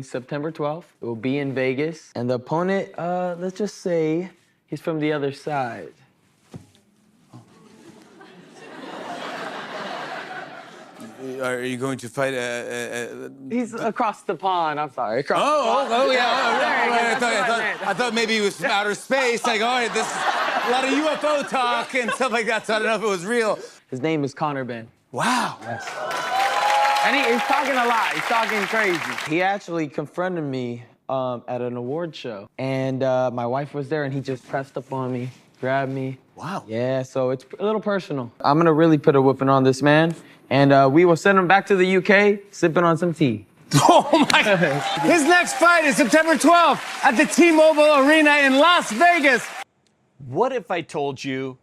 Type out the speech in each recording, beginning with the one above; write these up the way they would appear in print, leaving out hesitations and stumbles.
September 12th. It will be in Vegas. And the opponent, let's just say he's from the other side. Are you going to fight? He's across the pond. I'm sorry. Yeah. I thought maybe he was from outer space. Like, all right, this is a lot of UFO talk and stuff like that. So I don't know if it was real. His name is Conor Benn. Wow. Yes. And he's talking a lot. He's talking crazy. He actually confronted me at an award show. And my wife was there, and he just pressed up on me, grabbed me. Wow. Yeah, so it's a little personal. I'm going to really put a whooping on this man. And we will send him back to the UK, sipping on some tea. Oh, my God. His next fight is September 12th at the T-Mobile Arena in Las Vegas. What if I told you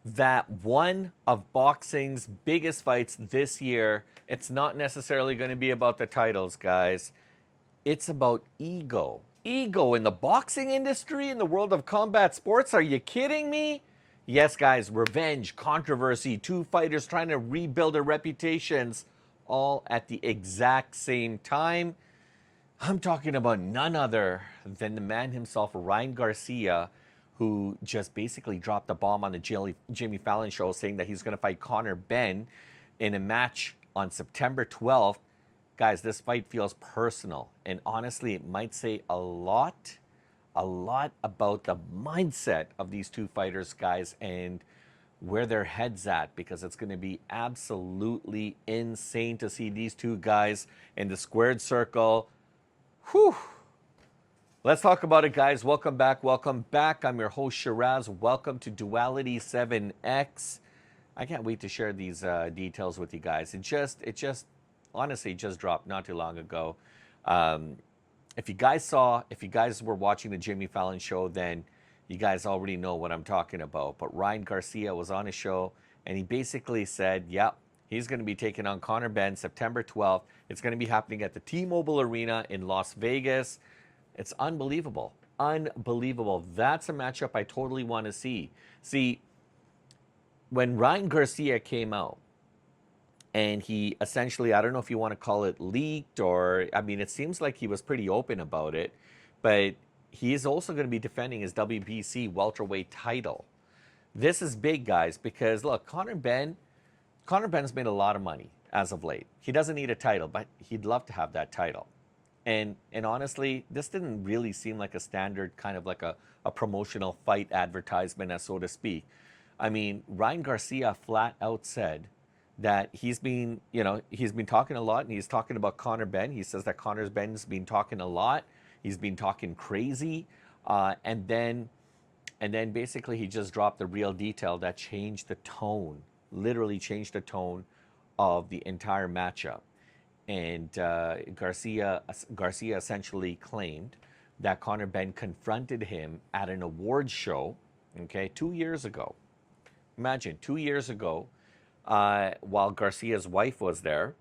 that one of boxing's biggest fights this year, it's not necessarily going to be about the titles, guys. It's about ego. Ego in the boxing industry, in the world of combat sports. Are you kidding me? Yes, guys, revenge, controversy, two fighters trying to rebuild their reputations, all at the exact same time. I'm talking about none other than the man himself, Ryan Garcia, who just basically dropped the bomb on the Jimmy Fallon show saying that he's going to fight Conor Benn in a match on September 12th. Guys, this fight feels personal, and honestly, it might say a lot about the mindset of these two fighters, guys, and where their heads at, because it's going to be absolutely insane to see these two guys in the squared circle. Whew. Let's talk about it, guys. Welcome back. Welcome back. I'm your host, Shiraz. Welcome to Duality 7X. I can't wait to share these details with you guys. It just honestly just dropped not too long ago. If you guys were watching the Jimmy Fallon show, then you guys already know what I'm talking about. But Ryan Garcia was on his show, and he basically said, yep, he's going to be taking on Conor Benn September 12th. It's going to be happening at the T-Mobile Arena in Las Vegas. It's unbelievable. Unbelievable. That's a matchup I totally want to see. See, when Ryan Garcia came out, and he essentially, I don't know if you want to call it leaked, or, I mean, it seems like he was pretty open about it, but he is also going to be defending his WBC welterweight title. This is big, guys, because look, Conor Benn's made a lot of money as of late. He doesn't need a title, but he'd love to have that title. And honestly, this didn't really seem like a standard kind of like a promotional fight advertisement, so to speak. I mean, Ryan Garcia flat out said that he's been talking a lot, and he's talking about Conor Benn. He says that Conor Benn's been talking a lot. He's been talking crazy. And then basically he just dropped the real detail that changed the tone, literally changed the tone of the entire matchup. And Garcia essentially claimed that Conor Benn confronted him at an award show, okay, 2 years ago. Imagine, 2 years ago, while Garcia's wife was there.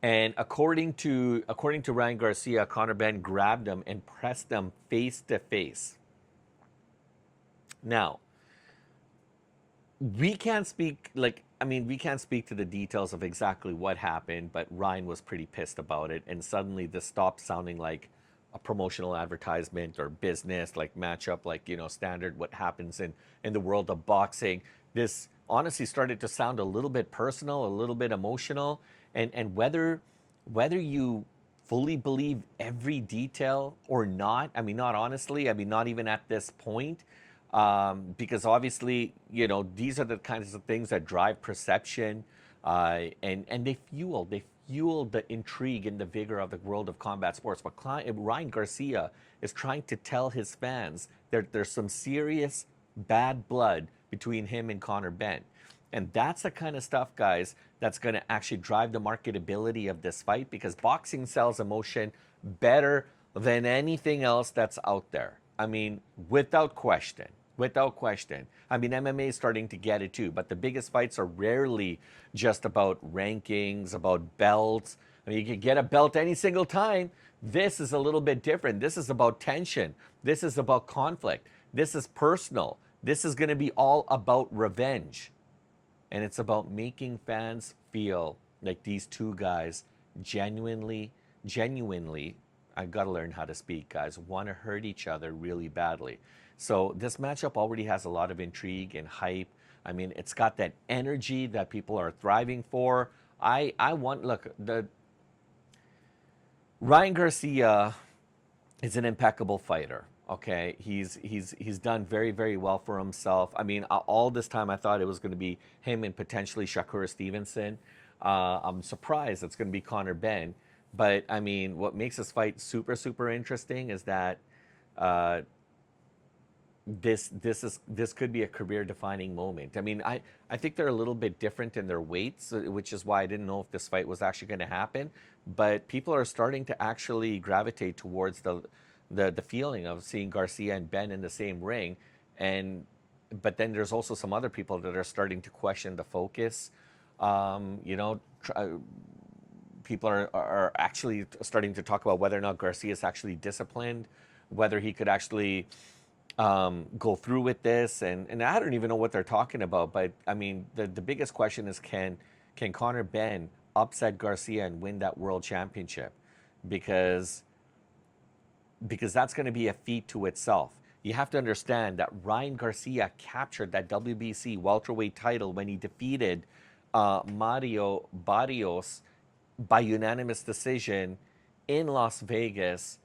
And according to Ryan Garcia, Conor Benn grabbed him and pressed him face to face. Now, we can't speak to the details of exactly what happened, but Ryan was pretty pissed about it, and suddenly this stopped sounding like a promotional advertisement or business, like matchup, like, you know, standard what happens in the world of boxing. This honestly started to sound a little bit personal, a little bit emotional, and whether you fully believe every detail or not, I mean, not honestly, I mean, not even at this point, because obviously, you know, these are the kinds of things that drive perception, and they fuel the intrigue and the vigor of the world of combat sports. But Ryan Garcia is trying to tell his fans there's some serious bad blood between him and Conor Benn. And that's the kind of stuff, guys, that's going to actually drive the marketability of this fight, because boxing sells emotion better than anything else that's out there. I mean, without question. Without question. I mean, MMA is starting to get it too, but the biggest fights are rarely just about rankings, about belts. I mean, you can get a belt any single time. This is a little bit different. This is about tension. This is about conflict. This is personal. This is going to be all about revenge. And it's about making fans feel like these two guys genuinely, I got to learn how to speak, guys, want to hurt each other really badly. So this matchup already has a lot of intrigue and hype. I mean, it's got that energy that people are thriving for. I want, look, the Ryan Garcia is an impeccable fighter. Okay, he's done very well for himself. I mean, all this time I thought it was going to be him and potentially Shakur Stevenson. I'm surprised it's going to be Conor Benn. But I mean, what makes this fight super interesting is that this could be a career-defining moment. I mean, I think they're a little bit different in their weights, which is why I didn't know if this fight was actually going to happen. But people are starting to actually gravitate towards the feeling of seeing Garcia and Benn in the same ring, but then there's also some other people that are starting to question the focus. You know, people are actually starting to talk about whether or not Garcia is actually disciplined, whether he could actually go through with this, and I don't even know what they're talking about. But I mean, the biggest question is can Conor Benn upset Garcia and win that world championship? Because that's going to be a feat to itself. You have to understand that Ryan Garcia captured that WBC welterweight title when he defeated Mario Barrios by unanimous decision in Las Vegas,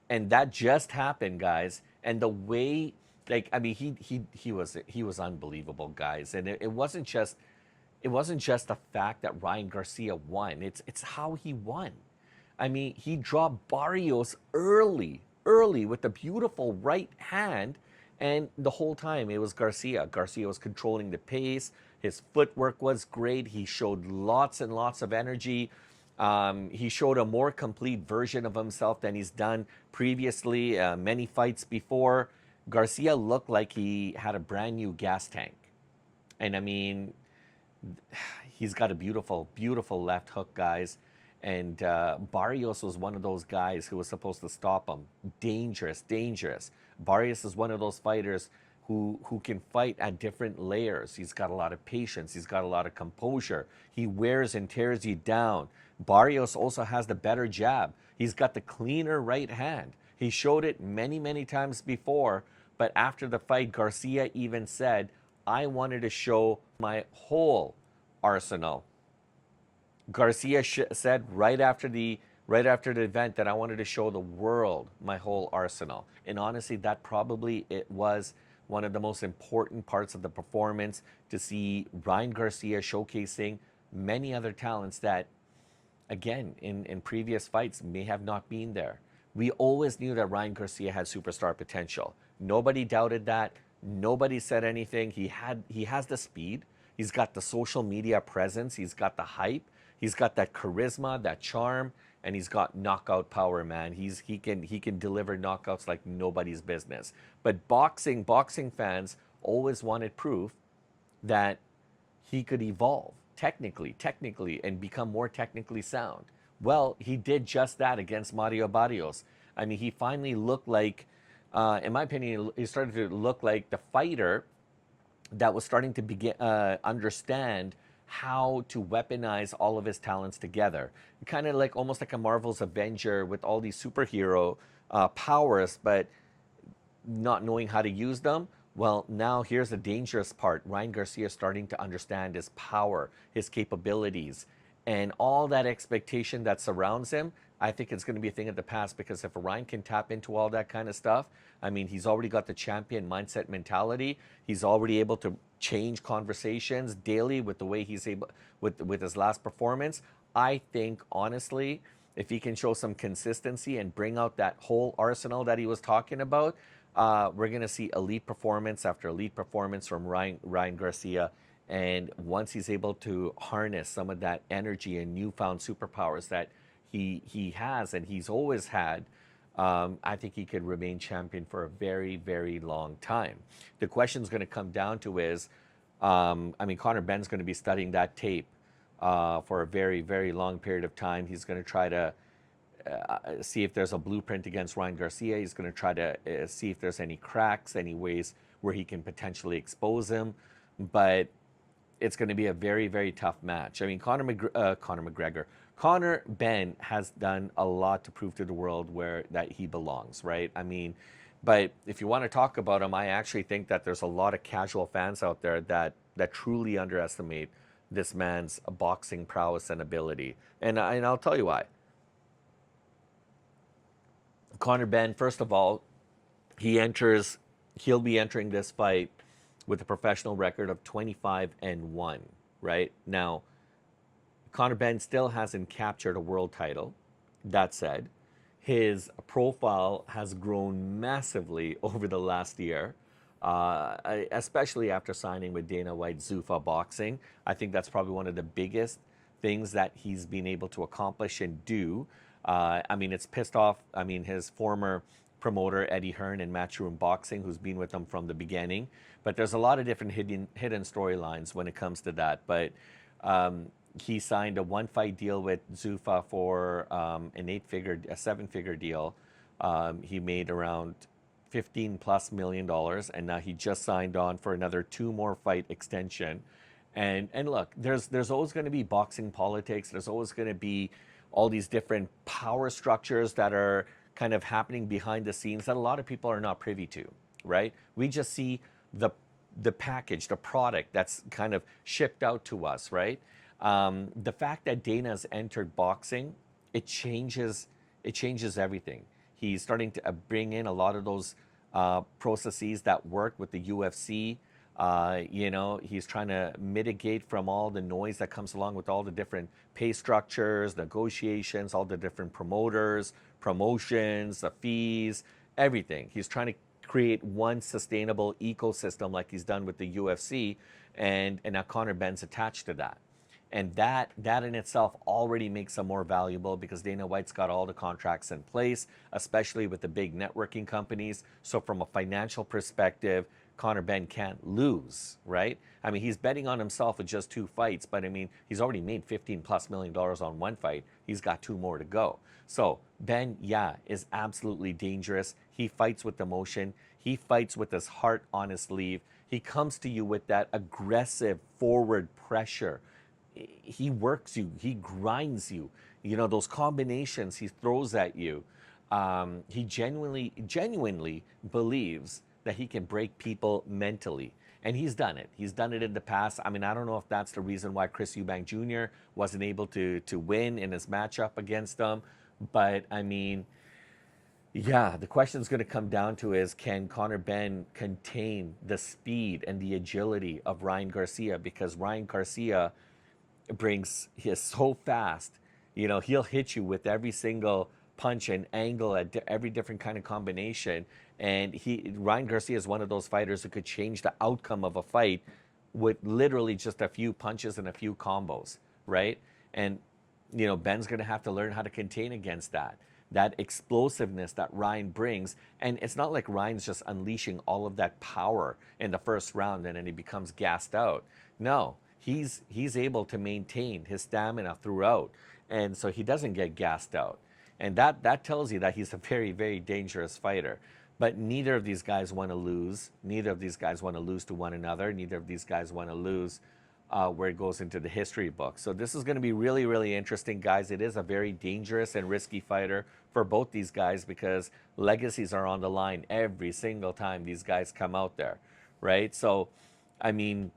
and that just happened, guys. And the way, like, I mean, he was unbelievable, guys. And it wasn't just the fact that Ryan Garcia won. It's how he won. I mean, he dropped Barrios early with a beautiful right hand, and the whole time it was Garcia. Garcia was controlling the pace. His footwork was great. He showed lots and lots of energy. He showed a more complete version of himself than he's done previously, many fights before. Garcia looked like he had a brand new gas tank. And I mean, he's got a beautiful left hook, guys. And Barrios was one of those guys who was supposed to stop him. Dangerous. Barrios is one of those fighters who can fight at different layers. He's got a lot of patience. He's got a lot of composure. He wears and tears you down. Barrios also has the better jab. He's got the cleaner right hand. He showed it many times before, but after the fight, Garcia even said, I wanted to show my whole arsenal. Garcia said right after the event that I wanted to show the world my whole arsenal. And honestly, that probably it was one of the most important parts of the performance, to see Ryan Garcia showcasing many other talents that, again, in previous fights may have not been there. We always knew that Ryan Garcia had superstar potential. Nobody doubted that. Nobody said anything. He has the speed. He's got the social media presence. He's got the hype. He's got that charisma, that charm, and he's got knockout power, man. He can deliver knockouts like nobody's business. But boxing fans always wanted proof that he could evolve technically, and become more technically sound. Well, he did just that against Mario Barrios. I mean, he finally looked like, in my opinion, he started to look like the fighter that was starting to understand how to weaponize all of his talents together. Kind of like almost like a Marvel's Avenger with all these superhero powers, but not knowing how to use them. Well, now here's the dangerous part. Ryan Garcia is starting to understand his power, his capabilities, and all that expectation that surrounds him. I think it's going to be a thing of the past, because if Ryan can tap into all that kind of stuff, I mean, he's already got the champion mindset mentality. He's already able to change conversations daily with the way he's able, with his last performance. I think, honestly, if he can show some consistency and bring out that whole arsenal that he was talking about, we're going to see elite performance after elite performance from Ryan Garcia. And once he's able to harness some of that energy and newfound superpowers that he has and he's always had, I think he could remain champion for a very long time. The question is going to come down to is, I mean, Conor Benn's going to be studying that tape for a very long period of time. He's going to try to see if there's a blueprint against Ryan Garcia. He's going to try to see if there's any cracks, any ways where he can potentially expose him. But it's going to be a very, very tough match. I mean, Conor Benn has done a lot to prove to the world where that he belongs, right? I mean, but if you want to talk about him, I actually think that there's a lot of casual fans out there that truly underestimate this man's boxing prowess and ability. And I'll tell you why. Conor Benn, first of all, he'll be entering this fight with a professional record of 25-1, right? Now, Conor Benn still hasn't captured a world title. That said, his profile has grown massively over the last year, especially after signing with Dana White Zuffa Boxing. I think that's probably one of the biggest things that he's been able to accomplish and do. I mean, it's pissed off, his former promoter, Eddie Hearn, and Matchroom Boxing, who's been with them from the beginning. But there's a lot of different hidden storylines when it comes to that. But he signed a one-fight deal with Zuffa for a seven-figure deal. He made around $15+ million, and now he just signed on for another 2 more fight extension. And look, there's always going to be boxing politics. There's always going to be all these different power structures that are kind of happening behind the scenes that a lot of people are not privy to, right? We just see the package, the product that's kind of shipped out to us, right? The fact that Dana's entered boxing, it changes everything. He's starting to bring in a lot of those processes that work with the UFC. He's trying to mitigate from all the noise that comes along with all the different pay structures, negotiations, all the different promoters, promotions, the fees, everything. He's trying to create one sustainable ecosystem like he's done with the UFC, and now Conor Benn's attached to that. And that in itself already makes him more valuable because Dana White's got all the contracts in place, especially with the big networking companies. So from a financial perspective, Conor Benn can't lose, right? I mean, he's betting on himself with just 2 fights, but I mean, he's already made $15+ million on 1 fight. He's got 2 more to go. So Benn, is absolutely dangerous. He fights with emotion. He fights with his heart on his sleeve. He comes to you with that aggressive forward pressure. He works you. He grinds you. You know, those combinations he throws at you. He genuinely believes that he can break people mentally. And he's done it. He's done it in the past. I mean, I don't know if that's the reason why Chris Eubank Jr. wasn't able to win in his matchup against him. But, I mean, the question is going to come down to is, can Conor Benn contain the speed and the agility of Ryan Garcia? Because Ryan Garcia he is so fast. You know, he'll hit you with every single punch and angle at every different kind of combination. And Ryan Garcia is one of those fighters who could change the outcome of a fight with literally just a few punches and a few combos, right? And, Ben's going to have to learn how to contain against that explosiveness that Ryan brings. And it's not like Ryan's just unleashing all of that power in the first round and then he becomes gassed out. No, he's able to maintain his stamina throughout. And so he doesn't get gassed out. And that tells you that he's a very, very dangerous fighter. But neither of these guys want to lose. Neither of these guys want to lose to one another. Neither of these guys want to lose where it goes into the history book. So this is going to be really, really interesting, guys. It is a very dangerous and risky fighter for both these guys because legacies are on the line every single time these guys come out there, right? So, I mean,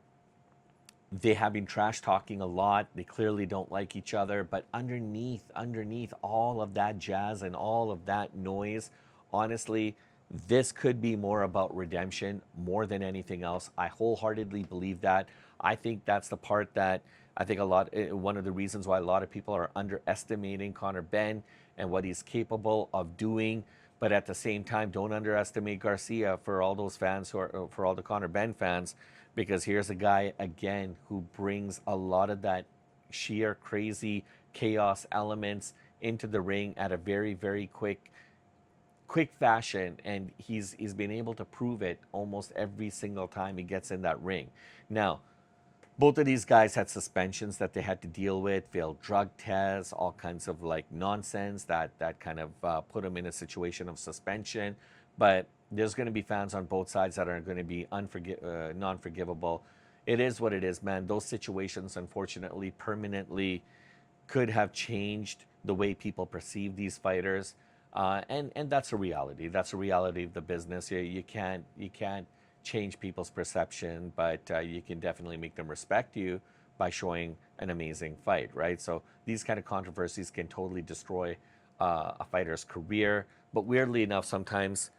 they have been trash talking a lot. They clearly don't like each other. But underneath all of that jazz and all of that noise, honestly, this could be more about redemption more than anything else. I wholeheartedly believe that. I think that's the part that I think one of the reasons why a lot of people are underestimating Conor Benn and what he's capable of doing. But at the same time, don't underestimate Garcia for all those fans for all the Conor Benn fans, because here's a guy again who brings a lot of that sheer crazy chaos elements into the ring at a very, very quick fashion, and he's been able to prove it almost every single time he gets in that ring. Now, both of these guys had suspensions that they had to deal with, failed drug tests, all kinds of like nonsense that kind of put them in a situation of suspension. But there's going to be fans on both sides that are going to be non-forgivable it is what it is, man. Those situations, unfortunately, permanently could have changed the way people perceive these fighters, and that's a reality. That's a reality of the business. You can't change people's perception, but you can definitely make them respect you by showing an amazing fight, right? So these kind of controversies can totally destroy a fighter's career. But weirdly enough, sometimes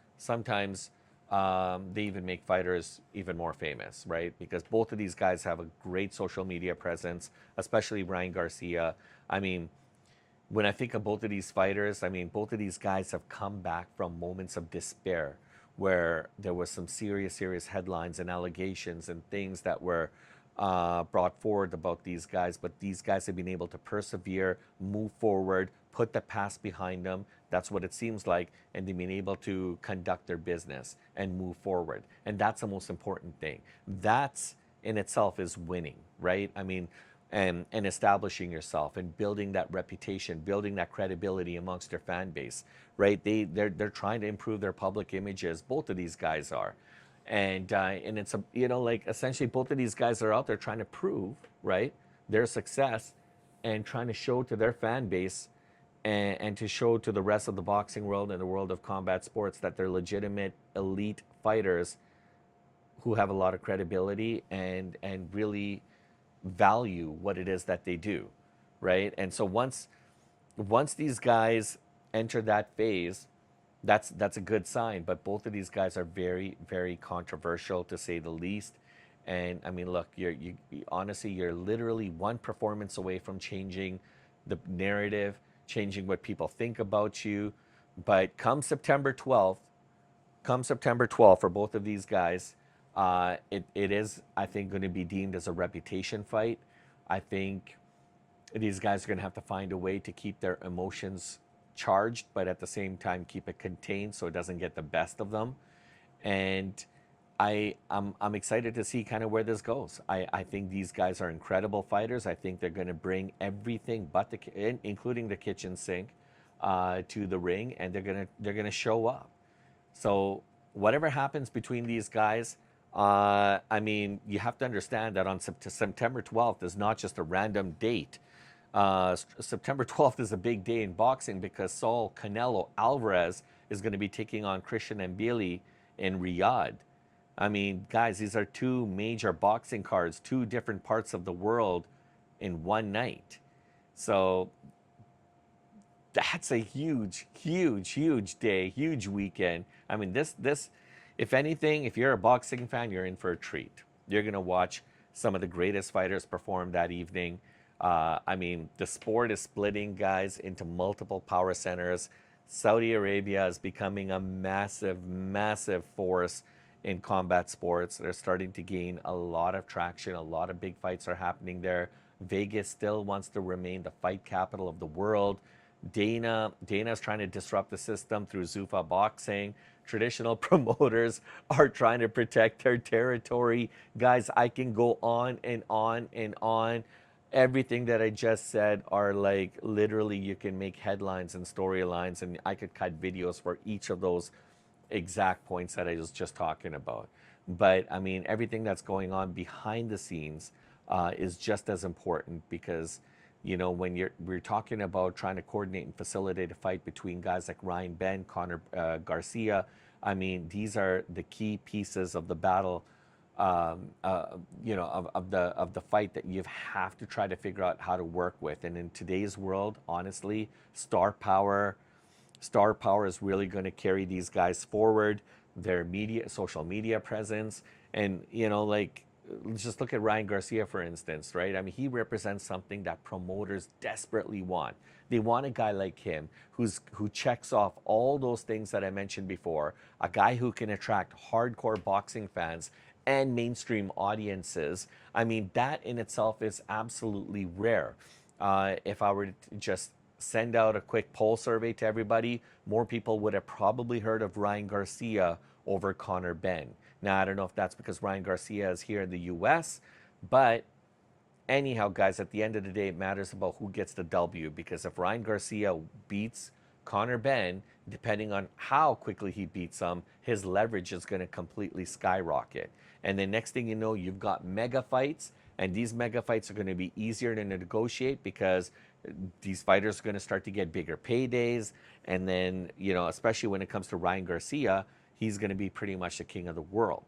they even make fighters even more famous, right? Because both of these guys have a great social media presence, especially Ryan Garcia. I mean, when I think of both of these fighters, I mean, both of these guys have come back from moments of despair where there was some serious headlines and allegations and things that were brought forward about these guys. But these guys have been able to persevere, move forward, put the past behind them. That's what it seems like. And they've been able to conduct their business and move forward. And that's the most important thing. That's in itself is winning, right? I mean, and establishing yourself and building that reputation, building that credibility amongst their fan base, right? They're trying to improve their public images. Both of these guys are, and it's a, you know, like essentially both of these guys are out there trying to prove, right, their success and trying to show to their fan base and to show to the rest of the boxing world and the world of combat sports that they're legitimate elite fighters who have a lot of credibility and really value what it is that they do, right? And so once these guys enter that phase, that's a good sign. But both of these guys are very controversial, to say the least. And I mean, look, you honestly, you're literally one performance away from changing the narrative, changing what people think about you. But come September 12th for both of these guys, it is, I think, going to be deemed as a reputation fight. I think these guys are going to have to find a way to keep their emotions charged, but at the same time keep it contained so it doesn't get the best of them. And I'm excited to see kind of where this goes. I think these guys are incredible fighters. I think they're going to bring everything but including the kitchen sink to the ring, and they're gonna show up. So whatever happens between these guys, I mean, you have to understand that on September 12th is not just a random date. September 12th is a big day in boxing because Saul Canelo Alvarez is going to be taking on Christian Mbili in Riyadh. I mean, guys, these are two major boxing cards, two different parts of the world in one night. So that's a huge day, huge weekend. I mean, this, if anything, if you're a boxing fan, you're in for a treat. You're going to watch some of the greatest fighters perform that evening. I mean, the sport is splitting, guys, into multiple power centers. Saudi Arabia is becoming a massive force in combat sports. They're starting to gain a lot of traction. A lot of big fights are happening there. Vegas still wants to remain the fight capital of the world. Dana's trying to disrupt the system through Zuffa boxing. Traditional promoters are trying to protect their territory. Guys, I can go on and on and on. Everything that I just said are like literally you can make headlines and storylines, and I could cut videos for each of those exact points that I was just talking about. But I mean, everything that's going on behind the scenes is just as important, because you know, when we're talking about trying to coordinate and facilitate a fight between guys like Ryan Benn, Conor Garcia, I mean, these are the key pieces of the battle, you know, of the fight that you have to try to figure out how to work with. And in today's world, honestly, star power is really going to carry these guys forward. Their social media presence, and you know, like, let's just look at Ryan Garcia, for instance, right? I mean, he represents something that promoters desperately want. They want a guy like him who checks off all those things that I mentioned before, a guy who can attract hardcore boxing fans and mainstream audiences. I mean, that in itself is absolutely rare. If I were to just send out a quick poll survey to everybody, more people would have probably heard of Ryan Garcia over Conor Benn. Now, I don't know if that's because Ryan Garcia is here in the US, but anyhow, guys, at the end of the day, it matters about who gets the W, because if Ryan Garcia beats Conor Benn, depending on how quickly he beats him, his leverage is going to completely skyrocket. And then next thing you know, you've got mega fights, and these mega fights are going to be easier to negotiate because these fighters are going to start to get bigger paydays. And then, you know, especially when it comes to Ryan Garcia, he's going to be pretty much the king of the world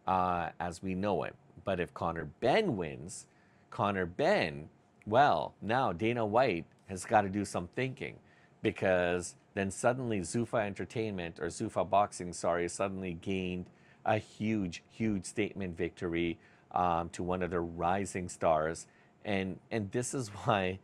as we know him. But if Conor Benn wins, Conor Benn, well, now Dana White has got to do some thinking, because then suddenly Zuffa Entertainment, or Zuffa Boxing, sorry, suddenly gained a huge, huge statement victory to one of the rising stars. And this is why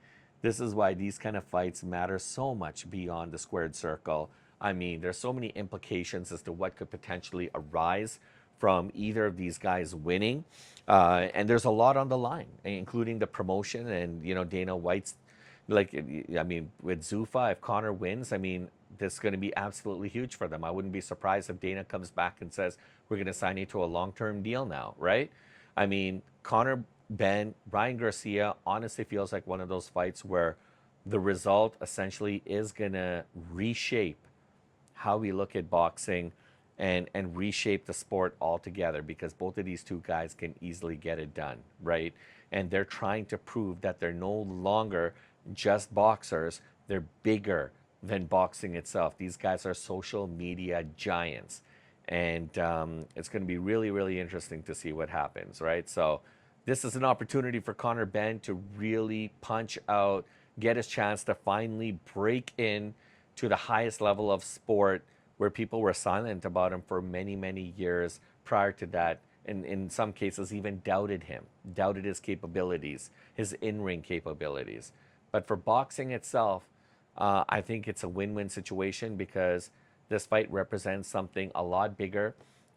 these kind of fights matter so much beyond the squared circle. I mean, there's so many implications as to what could potentially arise from either of these guys winning. And there's a lot on the line, including the promotion and, you know, Dana White's, like, I mean, with Zuffa, if Conor wins, I mean, this is going to be absolutely huge for them. I wouldn't be surprised if Dana comes back and says, we're going to sign you to a long-term deal now, right? I mean, Conor Benn, Ryan Garcia honestly feels like one of those fights where the result essentially is going to reshape how we look at boxing and reshape the sport altogether, because both of these two guys can easily get it done, right? And they're trying to prove that they're no longer just boxers, they're bigger than boxing itself. These guys are social media giants. And it's going to be really, really interesting to see what happens, right? So this is an opportunity for Conor Benn to really punch out, get his chance to finally break in to the highest level of sport, where people were silent about him for many, many years prior to that. And in some cases even doubted him, doubted his capabilities, his in-ring capabilities. But for boxing itself, I think it's a win-win situation, because this fight represents something a lot bigger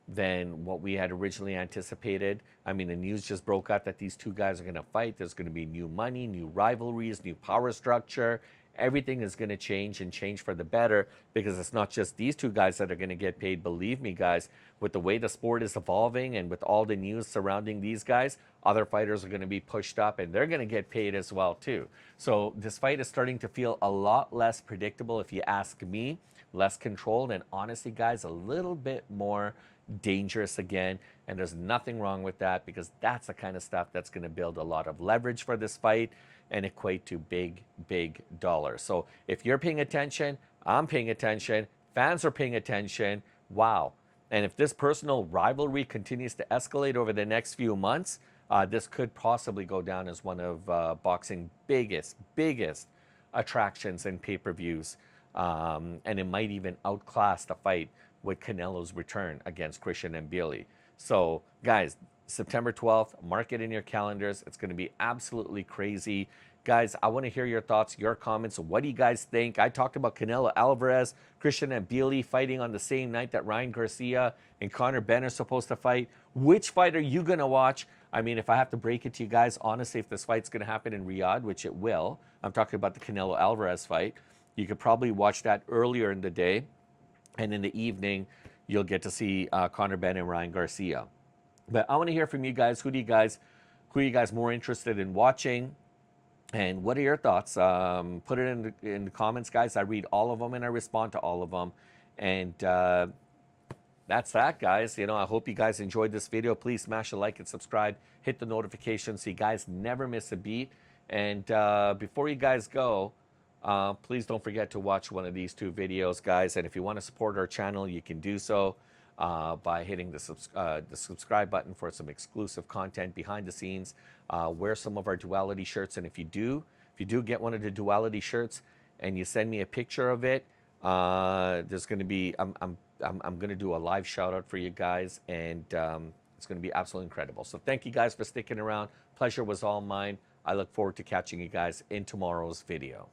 than what we had originally anticipated. I mean, the news just broke out that these two guys are going to fight. There's going to be new money, new rivalries, new power structure. Everything is going to change, and change for the better, because it's not just these two guys that are going to get paid. Believe me, guys, with the way the sport is evolving and with all the news surrounding these guys, other fighters are going to be pushed up, and they're going to get paid as well too. So this fight is starting to feel a lot less predictable, if you ask me, less controlled, and honestly, guys, a little bit more dangerous again. And there's nothing wrong with that, because that's the kind of stuff that's going to build a lot of leverage for this fight and equate to big, big dollars. So if you're paying attention, I'm paying attention, fans are paying attention, wow. And if this personal rivalry continues to escalate over the next few months, this could possibly go down as one of boxing's biggest attractions and pay-per-views. And it might even outclass the fight with Canelo's return against Christian Mbili. So, guys, September 12th, mark it in your calendars. It's going to be absolutely crazy. Guys, I want to hear your thoughts, your comments. What do you guys think? I talked about Canelo Alvarez, Christian Mbili fighting on the same night that Ryan Garcia and Conor Benn are supposed to fight. Which fight are you going to watch? I mean, if I have to break it to you guys, honestly, if this fight's going to happen in Riyadh, which it will, I'm talking about the Canelo Alvarez fight, you could probably watch that earlier in the day. And in the evening, you'll get to see Conor Benn and Ryan Garcia. But I want to hear from you guys. Who are you guys more interested in watching? And what are your thoughts? Put it in the comments, guys. I read all of them and I respond to all of them. And that's that, guys. You know, I hope you guys enjoyed this video. Please smash a like and subscribe. Hit the notifications so you guys never miss a beat. And before you guys go, please don't forget to watch one of these two videos, guys. And if you want to support our channel, you can do so by hitting the subscribe button for some exclusive content behind the scenes. Wear some of our Duality shirts, and if you do get one of the Duality shirts and you send me a picture of it, there's going to be I'm going to do a live shout out for you guys, and it's going to be absolutely incredible. So thank you guys for sticking around. Pleasure was all mine. I look forward to catching you guys in tomorrow's video.